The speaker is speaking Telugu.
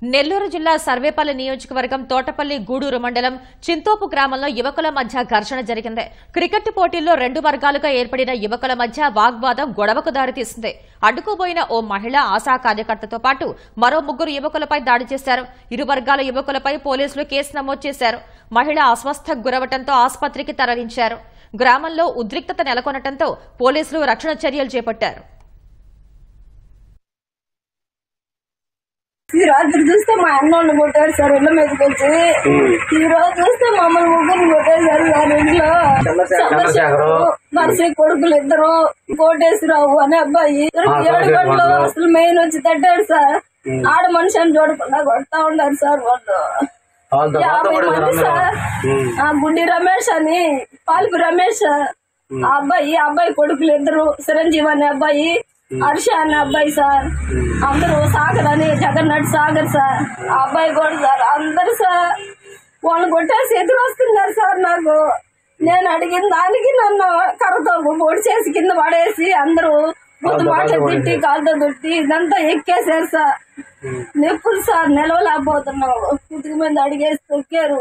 నెల్లూరు జిల్లా సర్వేపల్లి నియోజకవర్గం తోటపల్లి గూడూరు మండలం చింతోపు గ్రామంలో యువకుల మధ్య ఘర్షణ జరిగింది. క్రికెట్ పోటీల్లో రెండు వర్గాలుగా ఏర్పడిన యువకుల మధ్య వాగ్వాదం గొడవకు దారితీసింది. అడ్డుకోబోయిన ఓ మహిళ ఆశా కార్యకర్తతో పాటు మరో ముగ్గురు యువకులపై దాడి చేశారు. ఇరు వర్గాల యువకులపై పోలీసులు కేసు నమోదు చేశారు. మహిళ అస్వస్థకు గురవడంతో ఆసుపత్రికి తరలించారు. గ్రామంలో ఉద్రిక్తత నెలకొనడంతో పోలీసులు రక్షణ చర్యలు చేపట్టారు. ఈ రాత్రి చూస్తే మా అన్నోళ్ళు కొట్టారు సార్, ఇళ్ళ మీదకి వచ్చి. ఈ రోజు చూస్తే మమ్మల్ని ముగ్గురు కొట్టేశారు సార్. ఇంట్లో నర్సీ కొడుకులు ఇద్దరు, కోటేశ్వరరావు అనే అబ్బాయి 7 గంటలు అసలు మెయిన్ వచ్చి తట్టాడు సార్. ఆడ మనిషి అని చూడకుండా కొడతా ఉన్నారు సార్ వాళ్ళు. 50 మంది సార్. గుడ్డి రమేష్ అని, పాల్పి రమేష్ ఆ అబ్బాయి కొడుకులు ఇద్దరు, చిరంజీవి అనే అబ్బాయి, హర్ష అనే అబ్బాయి సార్. అందరూ సాగర్ అని, జగన్నాథ్ సాగర్ సార్ ఆ అబ్బాయి కూడా సార్. అందరు సార్ వాళ్ళు కొట్టేసి ఎదురు వస్తున్నారు సార్. నాకు నేను అడిగిన దానికి నన్ను కర్రతో పొడి చేసి కింద పడేసి అందరూ బుద్ధి మాటలు తిట్టి కాలుతో తిట్టి ఇదంతా ఎక్కేసారు సార్. నొప్పులు సార్, నిలవలేకపోతున్నావు. కుతుకు మీద అడిగేసి తొక్కారు.